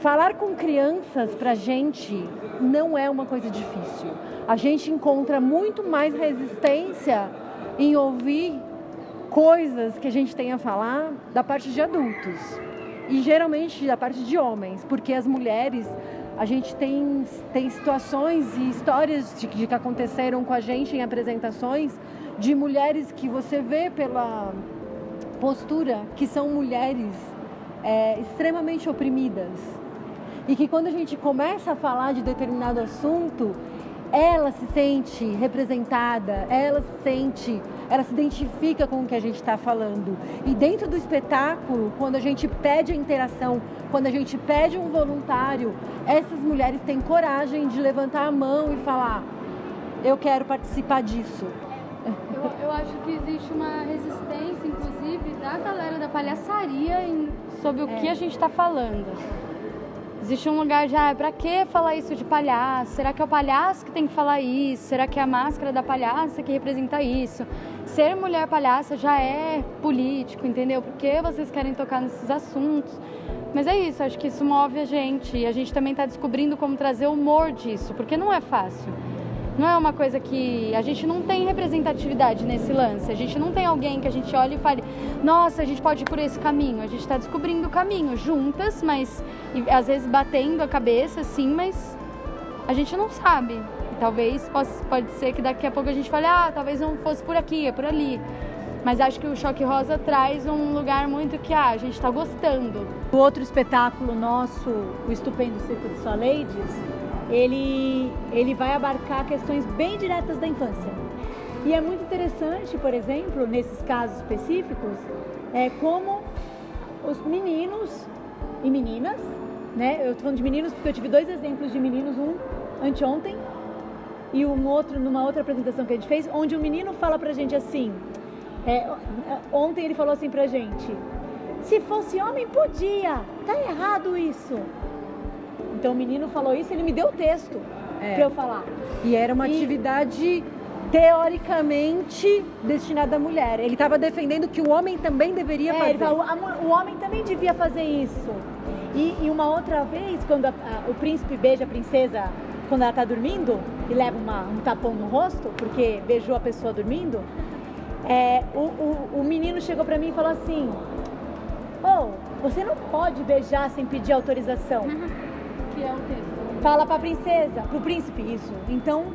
Falar com crianças, pra gente, não é uma coisa difícil. A gente encontra muito mais resistência em ouvir coisas que a gente tem a falar da parte de adultos. E geralmente da parte de homens, porque as mulheres, a gente tem situações e histórias de que aconteceram com a gente em apresentações de mulheres que você vê pela postura que são mulheres extremamente oprimidas. E que quando a gente começa a falar de determinado assunto, ela se sente representada, ela se identifica com o que a gente está falando. E dentro do espetáculo, quando a gente pede a interação, quando a gente pede um voluntário, essas mulheres têm coragem de levantar a mão e falar: eu quero participar disso. Eu acho que existe uma resistência, inclusive, da galera da palhaçaria sobre o que a gente está falando. Existe um lugar já, pra que falar isso de palhaço? Será que é o palhaço que tem que falar isso? Será que é a máscara da palhaça que representa isso? Ser mulher palhaça já é político, entendeu? Por que vocês querem tocar nesses assuntos? Mas é isso, acho que isso move a gente. E a gente também está descobrindo como trazer humor disso, porque não é fácil. Não é uma coisa que... A gente não tem representatividade nesse lance. A gente não tem alguém que a gente olhe e fale: nossa, a gente pode ir por esse caminho. A gente está descobrindo o caminho juntas, mas e, às vezes batendo a cabeça, sim, mas a gente não sabe. E talvez pode ser que daqui a pouco a gente fale: ah, talvez não fosse por aqui, é por ali. Mas acho que o Choque Rosa traz um lugar muito que a gente está gostando. O outro espetáculo nosso, o Estupendo Circo de Só Ladies, ele vai abarcar questões bem diretas da infância. E é muito interessante, por exemplo, nesses casos específicos, como os meninos e meninas, né? Eu estou falando de meninos porque eu tive 2 exemplos de meninos, um anteontem e um outro numa outra apresentação que a gente fez, onde o menino fala pra gente assim, ontem ele falou assim pra gente: se fosse homem podia, tá errado isso. Então o menino falou isso, ele me deu o texto para eu falar. E era uma atividade teoricamente destinada à mulher. Ele estava defendendo que o homem também deveria fazer. Ele falou: o homem também devia fazer isso. E uma outra vez, quando o príncipe beija a princesa quando ela está dormindo e leva um tapão no rosto, porque beijou a pessoa dormindo, o menino chegou para mim e falou assim: você não pode beijar sem pedir autorização. Que é o texto. Fala pra princesa, pro príncipe, isso. Então,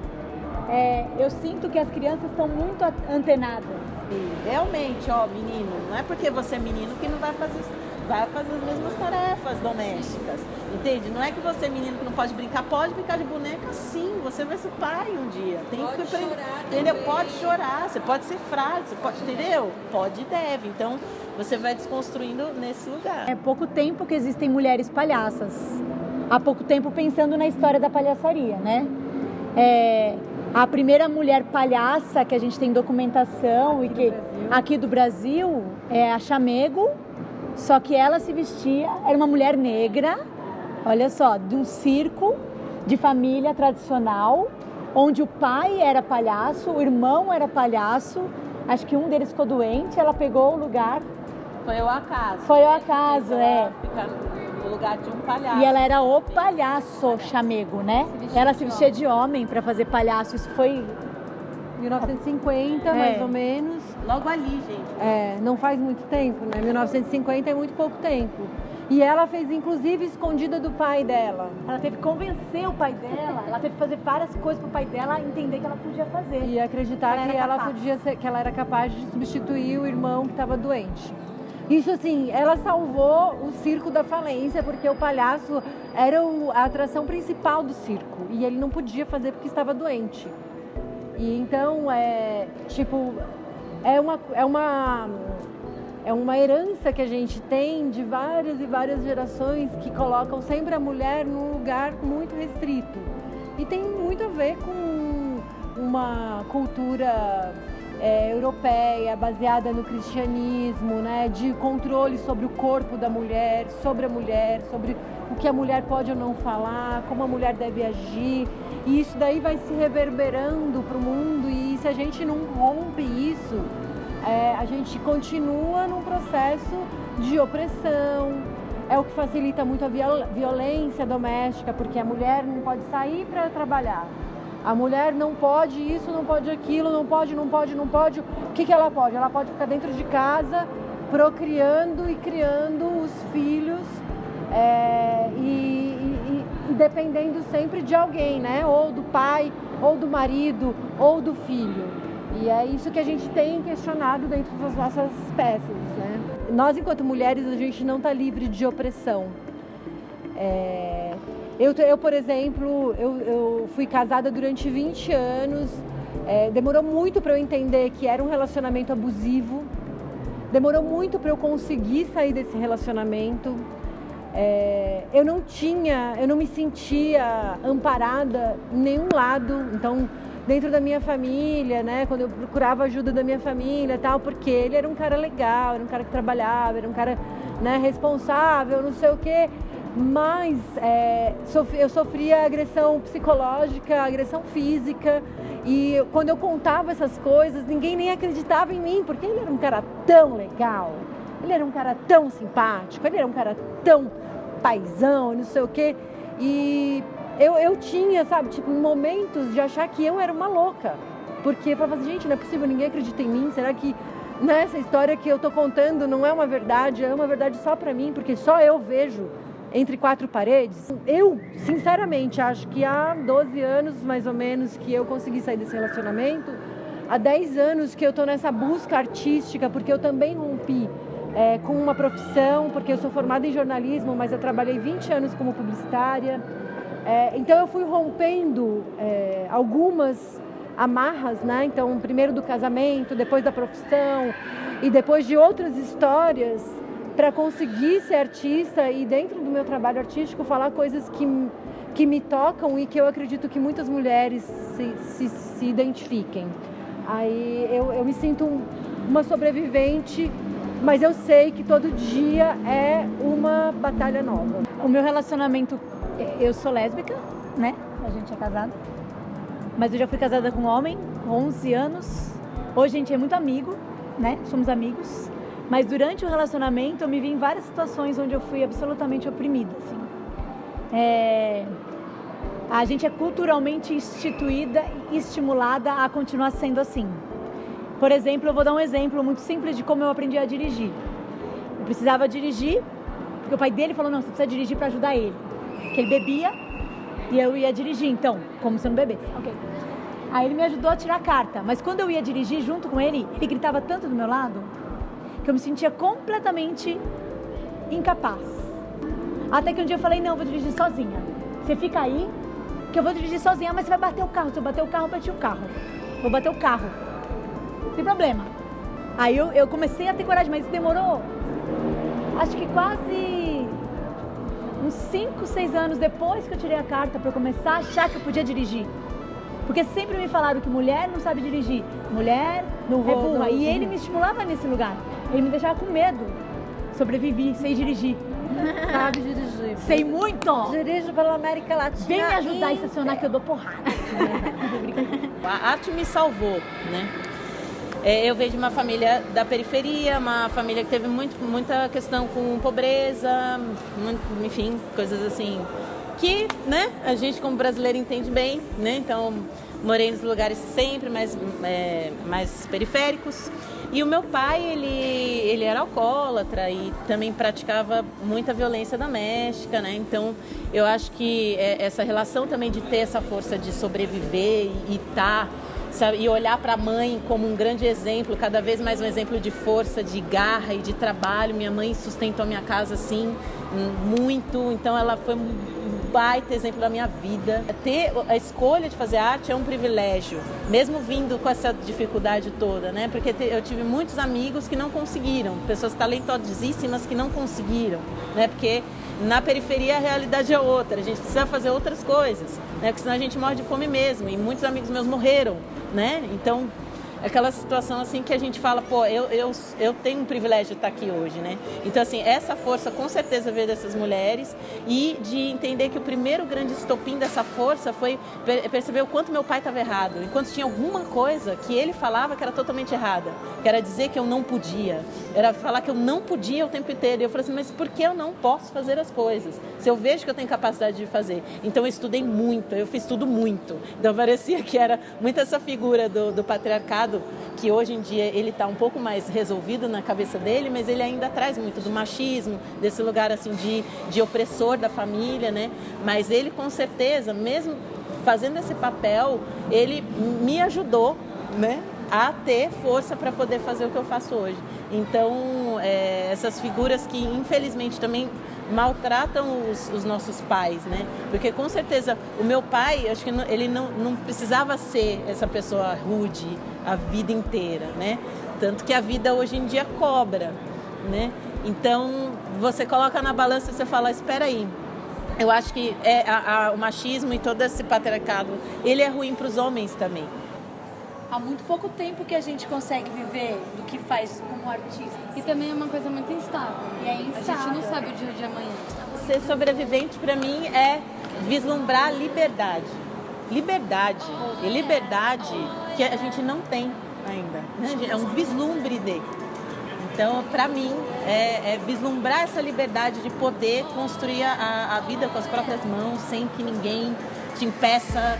eu sinto que as crianças estão muito antenadas. E realmente, menino, não é porque você é menino que não vai fazer as mesmas tarefas domésticas, entende? Não é que você é menino que não pode brincar de boneca, sim, você vai ser pai um dia. Tem pode que chorar, entendeu? também. Pode chorar, você pode ser frágil, você pode, entendeu? Pode e deve. Então, você vai desconstruindo nesse lugar. É pouco tempo que existem mulheres palhaças. Há pouco tempo pensando na história da palhaçaria, né? A primeira mulher palhaça que a gente tem documentação aqui do Brasil é a Chamego, só que ela se vestia, era uma mulher negra, olha só, de um circo de família tradicional, onde o pai era palhaço, o irmão era palhaço, acho que um deles ficou doente, ela pegou o lugar. Foi o acaso. Foi o acaso, Ficar no lugar de um palhaço. E ela era o palhaço Chamego, né? Ela se vestia de homem para fazer palhaço. Isso foi 1950, mais ou menos. Logo ali, gente. Não faz muito tempo, né? 1950 é muito pouco tempo. E ela fez, inclusive, escondida do pai dela. Ela teve que convencer o pai dela, ela teve que fazer várias coisas pro pai dela entender que ela podia fazer. E acreditar que ela era capaz de substituir o irmão que estava doente. Isso assim, ela salvou o circo da falência, porque o palhaço era a atração principal do circo. E ele não podia fazer porque estava doente. E então, é uma herança que a gente tem de várias e várias gerações que colocam sempre a mulher num lugar muito restrito. E tem muito a ver com uma cultura europeia, baseada no cristianismo, né, de controle sobre o corpo da mulher, sobre o que a mulher pode ou não falar, como a mulher deve agir. E isso daí vai se reverberando para o mundo, e se a gente não rompe isso, a gente continua num processo de opressão, é o que facilita muito a violência doméstica, porque a mulher não pode sair para trabalhar. A mulher não pode isso, não pode aquilo, não pode. O que ela pode? Ela pode ficar dentro de casa, procriando e criando os filhos e dependendo sempre de alguém, né? Ou do pai, ou do marido, ou do filho. E é isso que a gente tem questionado dentro das nossas peças, né? Nós, enquanto mulheres, a gente não está livre de opressão. Eu, por exemplo, eu fui casada durante 20 anos, demorou muito para eu entender que era um relacionamento abusivo, demorou muito para eu conseguir sair desse relacionamento. Eu não me sentia amparada em nenhum lado, então dentro da minha família, né, quando eu procurava ajuda da minha família e tal, porque ele era um cara legal, era um cara que trabalhava, era um cara, né, responsável, não sei o quê, mas eu sofria agressão psicológica, agressão física, e quando eu contava essas coisas, ninguém nem acreditava em mim, porque ele era um cara tão legal, ele era um cara tão simpático, ele era um cara tão paizão, não sei o quê, e eu tinha, sabe, tipo, momentos de achar que eu era uma louca, porque eu falava assim, gente, não é possível, ninguém acredita em mim, será que nessa história que eu tô contando não é uma verdade só pra mim, porque só eu vejo entre quatro paredes? Eu, sinceramente, acho que há 12 anos, mais ou menos, que eu consegui sair desse relacionamento, há 10 anos que eu tô nessa busca artística, porque eu também rompi com uma profissão, porque eu sou formada em jornalismo, mas eu trabalhei 20 anos como publicitária. Então eu fui rompendo algumas amarras, né? Então, primeiro do casamento, depois da profissão e depois de outras histórias, para conseguir ser artista e dentro do meu trabalho artístico falar coisas que me tocam e que eu acredito que muitas mulheres se identifiquem. Aí eu me sinto uma sobrevivente, mas eu sei que todo dia é uma batalha nova. O meu relacionamento, eu sou lésbica, né? A gente é casada. Mas eu já fui casada com um homem, 11 anos. Hoje a gente é muito amigo, né? Somos amigos. Mas durante o relacionamento eu me vi em várias situações onde eu fui absolutamente oprimida, assim. A gente é culturalmente instituída e estimulada a continuar sendo assim. Por exemplo, eu vou dar um exemplo muito simples de como eu aprendi a dirigir. Eu precisava dirigir, porque o pai dele falou, não, você precisa dirigir para ajudar ele. Porque ele bebia e eu ia dirigir, então, como se eu não bebesse. Okay. Aí ele me ajudou a tirar a carta, mas quando eu ia dirigir junto com ele, ele gritava tanto do meu lado que eu me sentia completamente incapaz. Até que um dia eu falei, não, eu vou dirigir sozinha. Você fica aí, que eu vou dirigir sozinha, mas você vai bater o carro. Se eu bater o carro, eu bati o carro. Vou bater o carro. Não tem problema. Aí eu comecei a ter coragem, mas isso demorou, acho que quase uns 5, 6 anos depois que eu tirei a carta para eu começar a achar que eu podia dirigir. Porque sempre me falaram que mulher não sabe dirigir, mulher não é burra. E ele me estimulava nesse lugar. Ele me deixava com medo. Sobrevivi, sei dirigir. Sabe dirigir. Sei muito. Dirijo pela América Latina. Vem me ajudar a estacionar que eu dou porrada. A arte me salvou, né? Eu venho de uma família da periferia, uma família que teve muita questão com pobreza, enfim, coisas assim que, né, a gente como brasileiro entende bem, né? Então, morei nos lugares sempre mais periféricos. E o meu pai, ele era alcoólatra e também praticava muita violência doméstica, né? Então, eu acho que essa relação também de ter essa força de sobreviver e sabe, e olhar para a mãe como um grande exemplo, cada vez mais um exemplo de força, de garra e de trabalho. Minha mãe sustentou a minha casa assim, muito, então ela foi um baita exemplo da minha vida. Ter a escolha de fazer arte é um privilégio, mesmo vindo com essa dificuldade toda, né? Porque eu tive muitos amigos que não conseguiram, pessoas talentosíssimas que não conseguiram, né? Porque na periferia a realidade é outra, a gente precisa fazer outras coisas, né? Porque senão a gente morre de fome mesmo, e muitos amigos meus morreram, né? Então aquela situação assim que a gente fala, pô, eu tenho um privilégio de estar aqui hoje, né? Então, assim, essa força com certeza veio dessas mulheres e de entender que o primeiro grande estopim dessa força foi perceber o quanto meu pai estava errado, enquanto tinha alguma coisa que ele falava que era totalmente errada, que era dizer que eu não podia, era falar que eu não podia o tempo inteiro. E eu falei assim, mas por que eu não posso fazer as coisas? Se eu vejo que eu tenho capacidade de fazer. Então, eu estudei muito, eu fiz tudo muito. Então, parecia que era muito essa figura do patriarcado, que hoje em dia ele está um pouco mais resolvido na cabeça dele, mas ele ainda traz muito do machismo, desse lugar assim de opressor da família, né? Mas ele, com certeza, mesmo fazendo esse papel, ele me ajudou, né, a ter força para poder fazer o que eu faço hoje. Então, essas figuras que, infelizmente, também maltratam os nossos pais, né? Porque, com certeza, o meu pai, acho que ele não precisava ser essa pessoa rude a vida inteira, né? Tanto que a vida, hoje em dia, cobra, né? Então, você coloca na balança e você fala, espera aí. Eu acho que o machismo e todo esse patriarcado, ele é ruim para os homens também. Há muito pouco tempo que a gente consegue viver do que faz como artista. E também é uma coisa muito instável. E é instável. A gente não sabe o dia de amanhã. Ser sobrevivente, para mim, é vislumbrar liberdade. Liberdade. E liberdade que a gente não tem ainda, né? É um vislumbre de. Então, para mim, é vislumbrar essa liberdade de poder construir a vida com as próprias mãos, sem que ninguém te impeça,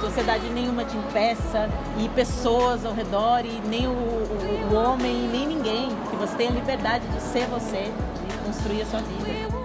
sociedade nenhuma te impeça, e pessoas ao redor, e nem o homem, nem ninguém. Que você tenha a liberdade de ser você, de construir a sua vida.